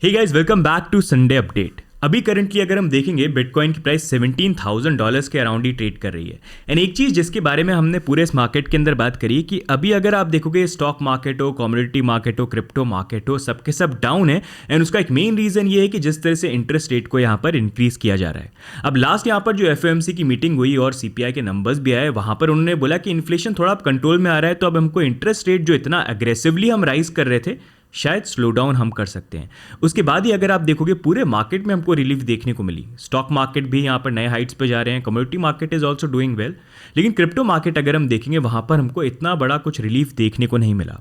Hey guys, welcome back to Sunday update. अभी currently अगर हम देखेंगे बिटकॉइन की प्राइस $17,000 के अराउंड ही ट्रेड कर रही है। एंड एक चीज़ जिसके बारे में हमने पूरे इस मार्केट के अंदर बात करी कि अभी अगर आप देखोगे स्टॉक मार्केट हो, कमोडिटी मार्केट हो, क्रिप्टो मार्केट हो, सबके सब डाउन है। एंड उसका एक मेन रीज़न ये है कि जिस तरह से इंटरेस्ट रेट को यहाँ पर इंक्रीज़ किया जा रहा है। अब लास्ट यहाँ पर जो FOMC की मीटिंग हुई और CPI के नंबर्स भी आए, वहाँ पर उन्होंने बोला कि इन्फ्लेशन थोड़ा अब कंट्रोल में आ रहा है, तो अब हमको इंटरेस्ट रेट जो इतना अग्रेसिवली हम राइज कर रहे थे शायद स्लो डाउन हम कर सकते हैं। उसके बाद ही अगर आप देखोगे पूरे मार्केट में हमको रिलीफ देखने को मिली। स्टॉक मार्केट भी यहाँ पर नए हाइट्स पे जा रहे हैं, commodity market is also doing well, लेकिन क्रिप्टो मार्केट अगर हम देखेंगे वहाँ पर हमको इतना बड़ा कुछ रिलीफ देखने को नहीं मिला।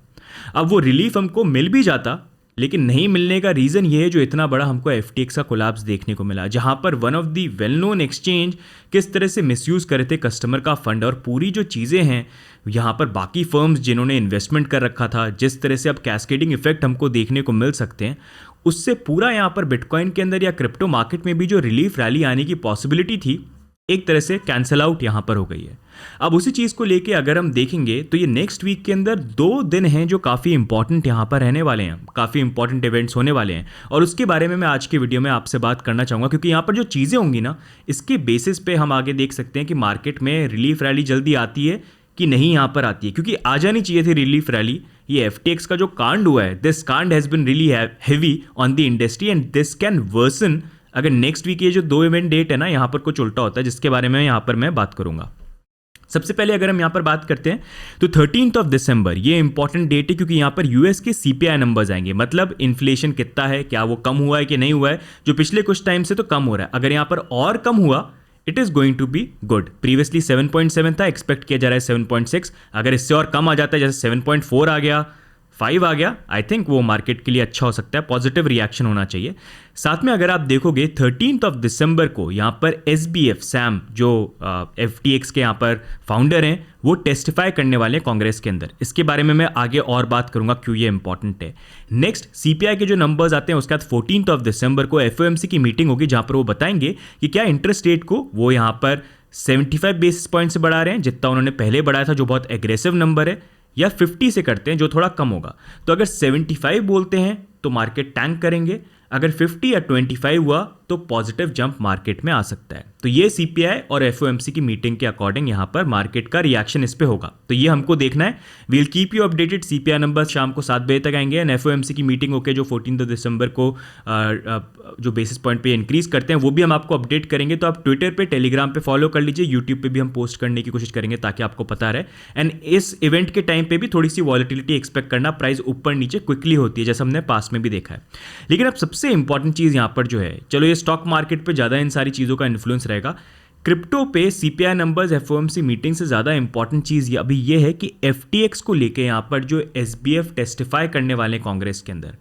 अब वो रिलीफ हमको मिल भी जाता, लेकिन नहीं मिलने का रीज़न ये है जो इतना बड़ा हमको FTX का कोलैप्स देखने को मिला, जहाँ पर one of the well known exchange किस तरह से मिसयूज़ करे थे कस्टमर का फंड, और पूरी जो चीज़ें हैं यहाँ पर बाकी फर्म्स जिन्होंने इन्वेस्टमेंट कर रखा था, जिस तरह से अब कैस्केडिंग इफेक्ट हमको देखने को मिल सकते हैं, उससे पूरा यहाँ पर बिटकॉइन के अंदर या क्रिप्टो मार्केट में भी जो रिलीफ रैली आने की पॉसिबिलिटी थी एक तरह से कैंसल आउट यहाँ पर हो गई है। अब उसी चीज़ को लेके अगर हम देखेंगे तो ये नेक्स्ट वीक के अंदर 2 दिन हैं जो काफ़ी इंपॉर्टेंट यहाँ पर रहने वाले हैं, काफ़ी इंपॉर्टेंट इवेंट्स होने वाले हैं, और उसके बारे में मैं आज के वीडियो में आपसे बात करना चाहूँगा, क्योंकि यहाँ पर जो चीज़ें होंगी ना, इसके बेसिस पे हम आगे देख सकते हैं कि मार्केट में रिलीफ रैली जल्दी आती है कि नहीं यहाँ पर आती है, क्योंकि आ जानी चाहिए थी रिलीफ रैली। ये FTX का जो कांड हुआ है, दिस कांड has been really heavy on the industry and this can worsen अगर नेक्स्ट वीक ये जो 2 इवेंट डेट है ना, यहाँ पर कुछ उल्टा होता है, जिसके बारे में यहाँ पर मैं बात करूँगा। सबसे पहले अगर हम यहाँ पर बात करते हैं तो 13 दिसंबर ये इंपॉर्टेंट डेट है, क्योंकि यहाँ पर US के CPI नंबर्स आएंगे। मतलब इन्फ्लेशन कितना है, क्या वो कम हुआ है कि नहीं हुआ है, जो पिछले कुछ टाइम से तो कम हो रहा है। अगर यहाँ पर और कम हुआ it is going to be good. Previously 7.7 था, एक्सपेक्ट किया जा रहा है 7.6। अगर इससे और कम आ जाता है, जैसे 7.4 आ गया, 5 आ गया, आई थिंक वो मार्केट के लिए अच्छा हो सकता है, पॉजिटिव रिएक्शन होना चाहिए। साथ में अगर आप देखोगे 13 दिसंबर को यहाँ पर SBF सैम जो FTX के यहाँ पर फाउंडर हैं, वो टेस्टिफाई करने वाले हैं कांग्रेस के अंदर। इसके बारे में मैं आगे और बात करूंगा क्यों ये इंपॉर्टेंट है। नेक्स्ट CPI के जो नंबर्स आते हैं, उसके बाद 14 दिसंबर को FOMC की मीटिंग होगी, जहाँ पर वो बताएंगे कि क्या इंटरेस्ट रेट को वो यहाँ पर 75 बेसिस पॉइंट से बढ़ा रहे हैं, जितना उन्होंने पहले बढ़ाया था जो बहुत एग्रेसिव नंबर है, या 50 से करते हैं जो थोड़ा कम होगा। तो अगर 75 बोलते हैं तो मार्केट टैंक करेंगे, अगर 50 या 25 हुआ तो पॉजिटिव जंप मार्केट में आ सकता है। तो ये CPI और FOMC की मीटिंग के अकॉर्डिंग यहाँ पर मार्केट का रिएक्शन इस पे होगा, तो ये हमको देखना है। We'll keep you updated. CPI number शाम को 7 बजे तक आएंगे एंड FOMC की मीटिंग होकर जो 14 दिसंबर को जो बेसिस पॉइंट पे इंक्रीज करते हैं वो भी हम आपको अपडेट करेंगे। तो आप ट्विटर पे, टेलीग्राम पे फॉलो कर लीजिए, यूट्यूब पे भी हम पोस्ट करने की कोशिश करेंगे ताकि आपको पता रहे। एंड इस इवेंट के टाइम पे भी थोड़ी सी वॉलेटिलिटी एक्सपेक्ट करना, प्राइस ऊपर नीचे क्विकली होती है जैसा हमने पास में भी देखा है। लेकिन अब सबसे इंपॉर्टेंट चीज़ यहाँ पर जो है, चलो ये स्टॉक मार्केट पे ज़्यादा इन सारी चीज़ों का इन्फ्लुएंस रहेगा, क्रिप्टो पे CPI नंबर्स FOMC मीटिंग से ज़्यादा इंपॉर्टेंट चीज़ अभी ये है कि FTX को लेके यहाँ पर जो SBF टेस्टिफाई करने वाले हैं कांग्रेस के अंदर,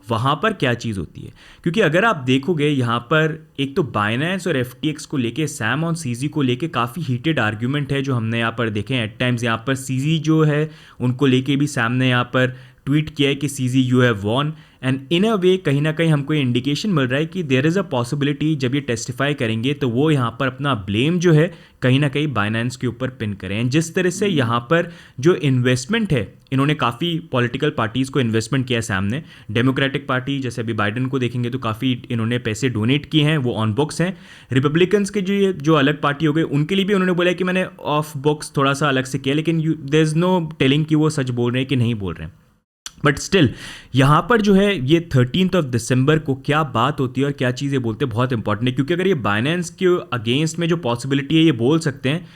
वहाँ पर क्या चीज़ होती है। क्योंकि अगर आप देखोगे यहाँ पर एक तो बाइनेंस और FTX को लेके, सैम और CZ को लेके काफ़ी हीटेड आर्ग्यूमेंट है जो हमने यहाँ पर देखे हैं। एट टाइम्स यहाँ पर CZ जो है उनको लेके भी सैम ने यहाँ पर ट्वीट किया है कि CZ you have won, and in a way कहीं ना कहीं हमको इंडिकेशन मिल रहा है कि देयर इज़ अ पॉसिबिलिटी जब ये टेस्टिफाई करेंगे तो वो यहाँ पर अपना ब्लेम जो है कहीं ना कहीं बाइनेंस के ऊपर पिन करें। जिस तरह से यहाँ पर जो इन्वेस्टमेंट है, इन्होंने काफ़ी पॉलिटिकल पार्टीज़ को इन्वेस्टमेंट किया सामने। डेमोक्रेटिक पार्टी जैसे अभी बाइडन को देखेंगे तो काफ़ी इन्होंने पैसे डोनेट किए हैं, वो ऑन बुक्स हैं। रिपब्लिकन्स के जो अलग पार्टी हो गई उनके लिए भी उन्होंने बोला कि मैंने ऑफ बुक्स थोड़ा सा अलग से किया, लेकिन देयर इज़ नो टेलिंग कि वो सच बोल रहे हैं कि नहीं बोल रहे हैं। बट स्टिल यहाँ पर जो है ये 13 दिसंबर को क्या बात होती है और क्या चीज़ें बोलते हैं बहुत इंपॉर्टेंट है, क्योंकि अगर ये बाइनेंस के अगेंस्ट में जो पॉसिबिलिटी है ये बोल सकते हैं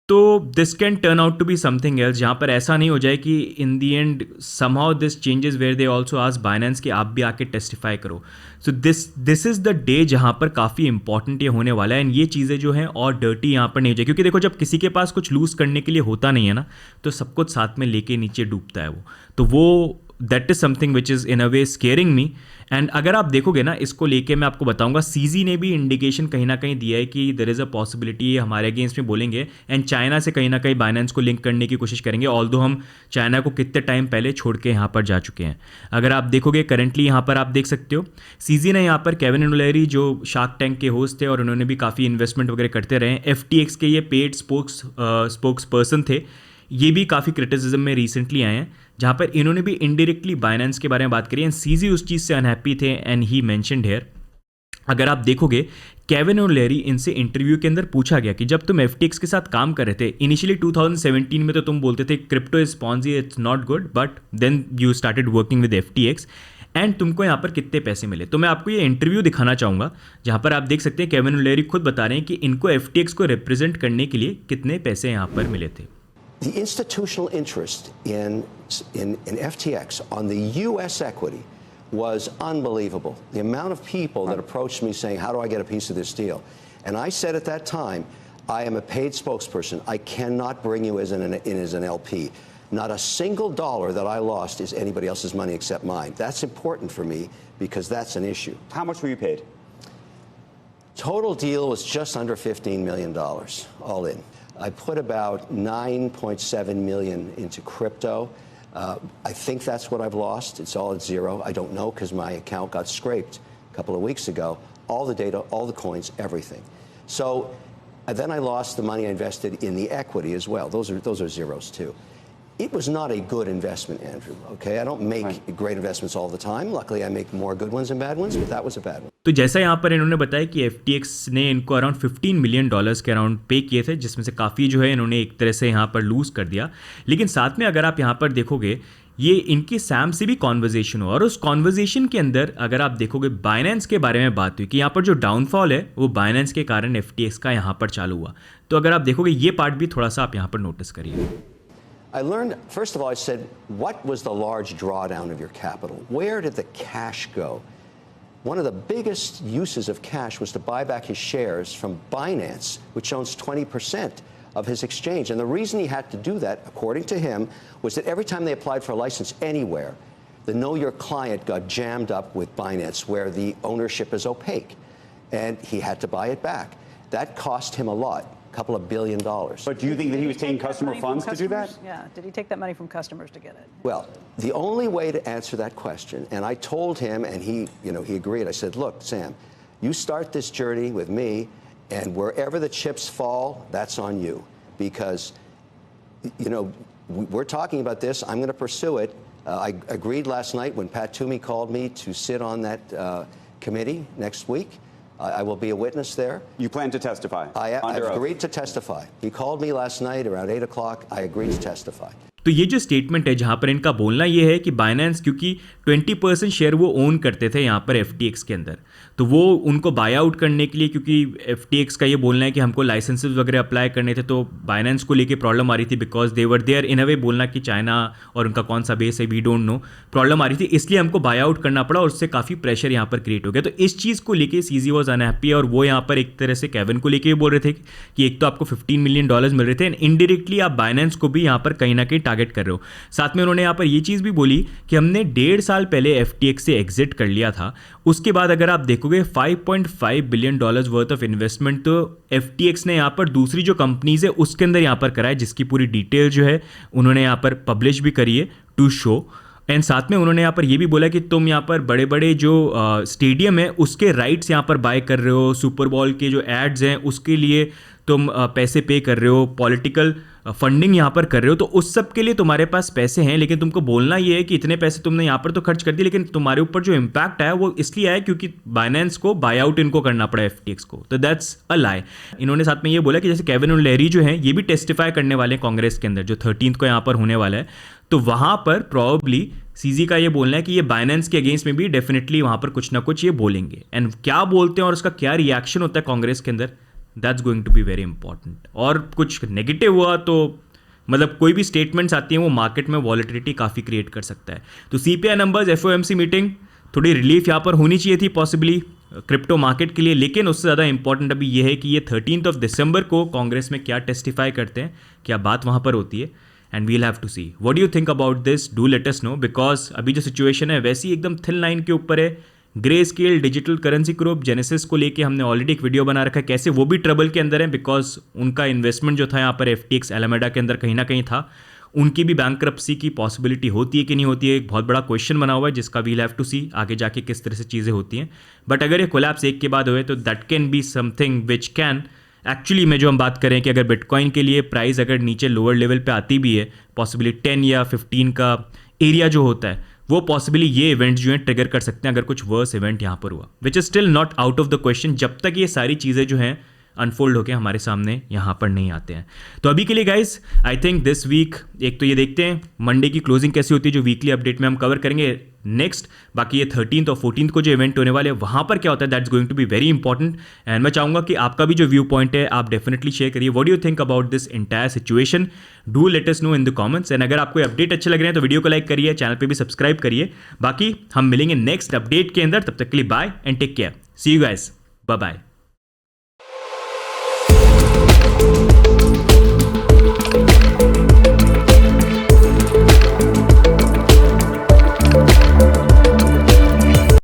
तो this can turn out to be something else, जहाँ पर ऐसा नहीं हो जाए कि in the end somehow this changes where they also ask Binance कि आप भी आके टेस्टिफाई करो। So this is the day जहाँ पर काफ़ी इंपॉर्टेंट ये होने वाला है, एंड ये चीज़ें जो हैं और डर्टी यहाँ पर नहीं हो जाए। क्योंकि देखो जब किसी के पास कुछ लूज़ करने के लिए होता नहीं है ना, तो सब कुछ साथ में लेके नीचे डूबता है वो that is something which is in a way squaring me. And अगर आप देखोगे ना, इसको लेके मैं आपको बताऊंगा, CZ ने भी इंडिकेशन कहीं ना कहीं दिया है कि देयर इज़ अ पॉसिबिलिटी ये हमारे अगेंस्ट में बोलेंगे एंड चाइना से कहीं ना कहीं बाइनेंस को लिंक करने की कोशिश करेंगे, ऑल्दो हम चाइना को कितने टाइम पहले छोड़ के यहाँ पर जा चुके हैं। अगर आप देखोगे करंटली यहाँ पर आप देख सकते हो CZ ने यहाँ पर केविन ओलेरी जो शार्क टैंक के होस्ट थे और उन्होंने भी काफ़ी इन्वेस्टमेंट वगैरह करते रहे, FTX के ये पेड स्पोक्स पर्सन थे, ये भी काफ़ी क्रिटिसिज्म में रिसेंटली आए हैं। जहाँ पर इन्होंने भी इनडायरेक्टली बाइनेंस के बारे में बात करी एंड सीजी उस चीज़ से अनहैप्पी थे एंड ही मेंशन्ड हियर। अगर आप देखोगे केविन और लैरी इनसे इंटरव्यू के अंदर पूछा गया कि जब तुम FTX के साथ काम कर रहे थे इनिशियली 2017 में तो तुम बोलते थे crypto is Ponzi, it's not good, but then you started working with FTX and तुमको यहाँ पर कितने पैसे मिले। तो मैं आपको ये इंटरव्यू दिखाना चाहूँगा जहाँ पर आप देख सकते हैं केविन और लैरी खुद बता रहे हैं कि इनको FTX को रिप्रेजेंट करने के लिए कितने पैसे यहाँ पर मिले थे। The institutional interest in FTX on the U.S. equity was unbelievable. The amount of people that approached me saying, how do I get a piece of this deal? And I said at that time, I am a paid spokesperson. I cannot bring you as an LP. Not a single dollar that I lost is anybody else's money except mine. That's important for me because that's an issue. How much were you paid? Total deal was just under $15 million, all in. I put about 9.7 million into crypto. I think that's what I've lost. It's all at zero. I don't know because my account got scraped a couple of weeks ago. All the data, all the coins, everything. So then I lost the money I invested in the equity as well. Those are zeros too. It was not a good investment, Andrew. Okay, I don't make great investments all the time. Luckily, I make more good ones and bad ones, but that was a bad one. तो जैसा यहाँ पर इन्होंने बताया कि FTX ने इनको around $15 million के अराउंड पे किए थे, जिसमें से काफ़ी जो है इन्होंने एक तरह से यहाँ पर लूज़ कर दिया। लेकिन साथ में अगर आप यहाँ पर देखोगे ये इनकी सैम से भी कॉन्वर्जेशन हुआ और उस कॉन्वर्जेशन के अंदर अगर आप देखोगे बाइनेंस के बारे में बात हुई कि यहाँ पर जो डाउनफॉल है वो बाइनेंस के कारण FTX का यहाँ पर चालू हुआ। तो अगर आप देखोगे ये पार्ट भी थोड़ा सा आप यहाँ पर नोटिस करिए। I learned, first of all, I said, what was the large drawdown of your capital? Where did the cash go? One of the biggest uses of cash was to buy back his shares from Binance, which owns 20% of his exchange. And the reason he had to do that, according to him, was that every time they applied for a license anywhere, the Know Your Client got jammed up with Binance, where the ownership is opaque. And he had to buy it back. That cost him a lot. Couple of $1 billion. But do you think that he was taking customer funds to do that? Yeah. Did he take that money from customers to get it? Well, the only way to answer that question, and I told him, and he agreed. I said, look, Sam, you start this journey with me, and wherever the chips fall, that's on you. Because, we're talking about this. I'm going to pursue it. I agreed last night when Pat Toomey called me to sit on that committee next week. I will be a witness there. You plan to testify? I've agreed to testify. He called me last night around 8 o'clock. I agreed to testify. तो ये जो statement है जहाँ पर इनका बोलना ये है कि बाइनेंस क्योंकि 20% शेयर वो ओन करते थे यहाँ पर FTX के अंदर, तो वो उनको बाय आउट करने के लिए, क्योंकि FTX का ये बोलना है कि हमको लाइसेंसेस वगैरह अप्लाई करने थे, तो बाइनेंस को लेके प्रॉब्लम आ रही थी because they were there in a वे, बोलना कि चाइना और उनका कौन सा बेस है वी डोंट नो, प्रॉब्लम आ रही थी, इसलिए हमको बाय आउट करना पड़ा और उससे काफ़ी प्रेशर यहाँ पर क्रिएट हो गया। तो इस चीज़ को लेके सीजी वॉज अनहैप्पी और वो यहाँ पर एक तरह से केविन को लेके बोल रहे थे कि एक तो आपको $15 मिलियन मिल रहे थे एंड इनडायरेक्टली आप बाइनेंस को भी यहाँ पर कहीं ना कहीं टारगेट कर रहे हो। साथ में उन्होंने यहाँ पर ये चीज़ भी बोली कि हमने 1.5 साल पहले FTX से एग्जिट कर लिया था, उसके बाद अगर आप देखोगे $5.5 बिलियन वर्थ ऑफ इन्वेस्टमेंट तो FTX ने यहाँ पर दूसरी जो कंपनीज है उसके अंदर यहाँ पर करा है, जिसकी पूरी डिटेल जो है उन्होंने यहाँ पर पब्लिश भी करी है टू शो। एंड साथ में उन्होंने यहाँ पर ये भी बोला कि तुम यहाँ पर बड़े बड़े जो स्टेडियम है उसके राइट्स यहाँ पर बाय कर रहे हो, सुपर बॉल के जो एड्स हैं उसके लिए तुम पैसे पे कर रहे हो, पॉलिटिकल फंडिंग यहाँ पर कर रहे हो, तो उस सब के लिए तुम्हारे पास पैसे हैं, लेकिन तुमको बोलना ये है कि इतने पैसे तुमने यहाँ पर तो खर्च कर दिए, लेकिन तुम्हारे ऊपर जो इम्पैक्ट आया वो इसलिए आया क्योंकि बाइनेंस को बाय आउट इनको करना पड़ा FTX को। तो दैट्स अ लाई। इन्होंने साथ में ये बोला कि जैसे केविन और लैरी जो हैं ये भी टेस्टिफाई करने वाले हैं कांग्रेस के अंदर जो 13 को यहाँ पर होने वाला है, तो वहाँ पर प्रॉब्ली सीजी का ये बोलना है कि ये बाइनेंस के अगेंस्ट में भी डेफिनेटली वहाँ पर कुछ ना कुछ ये बोलेंगे। एंड क्या बोलते हैं और उसका क्या रिएक्शन होता है कांग्रेस के अंदर, that's going to be very important. और कुछ नेगेटिव हुआ तो मतलब कोई भी स्टेटमेंट्स आती हैं वो मार्केट में वॉलेटिलिटी काफ़ी क्रिएट कर सकता है। तो CPI नंबर्स, FOMC मीटिंग, थोड़ी रिलीफ यहाँ पर होनी चाहिए थी पॉसिबली क्रिप्टो मार्केट के लिए, लेकिन उससे ज़्यादा इंपॉर्टेंट अभी ये है कि ये 13 दिसंबर को कांग्रेस में क्या टेस्टिफाई करते हैं, क्या बात वहाँ पर होती है, and we'll have to see. What do you think about this, do let us know, because अभी जो सिचुएशन है वैसी एकदम थिन लाइन के ऊपर है। Grey scale digital currency group genesis को लेके हमने ऑलरेडी एक वीडियो बना रखा है, कैसे वो भी ट्रबल के अंदर है बिकॉज उनका इन्वेस्टमेंट जो था यहाँ पर FTX एलामेडा के अंदर कहीं ना कहीं था, उनकी भी बैंकरप्सी की पॉसिबिलिटी होती है कि नहीं होती है, एक बहुत बड़ा क्वेश्चन बना हुआ है जिसका वील हैव टू सी आगे जाके किस तरह से चीज़ें होती हैं। बट अगर ये कोलैप्स एक के बाद हुए तो that can be something which can actually में जो हम बात करें कि अगर बिटकॉइन के लिए प्राइस अगर नीचे लोअर लेवल पे आती भी है, पॉसिबली 10 या 15 का एरिया जो होता है वो पॉसिबली ये इवेंट्स जो हैं ट्रिगर कर सकते हैं अगर कुछ वर्स इवेंट यहाँ पर हुआ, which is still not out of the question जब तक ये सारी चीज़ें जो हैं अनफोल्ड होकर हमारे सामने यहाँ पर नहीं आते हैं। तो अभी के लिए guys I think this week एक तो ये देखते हैं मंडे की क्लोजिंग कैसी होती है जो वीकली अपडेट में हम कवर करेंगे नेक्स्ट। बाकी ये 13th और 14th को जो इवेंट होने वाले हैं वहाँ पर क्या होता है that's going to be very important. And मैं चाहूँगा कि आपका भी जो व्यू पॉइंट है आप डेफिनेटली शेयर करिए। What do you think about this entire situation, do let us no in the comments. And अगर आपको अपडेट अच्छे लग रहे हैं तो वीडियो को लाइक करिए, चैनल पर भी सब्सक्राइब करिए। बाकी हम मिलेंगे नेक्स्ट अपडेट के अंदर, तब तक के लिए bye and take care, see you guys, bye bye.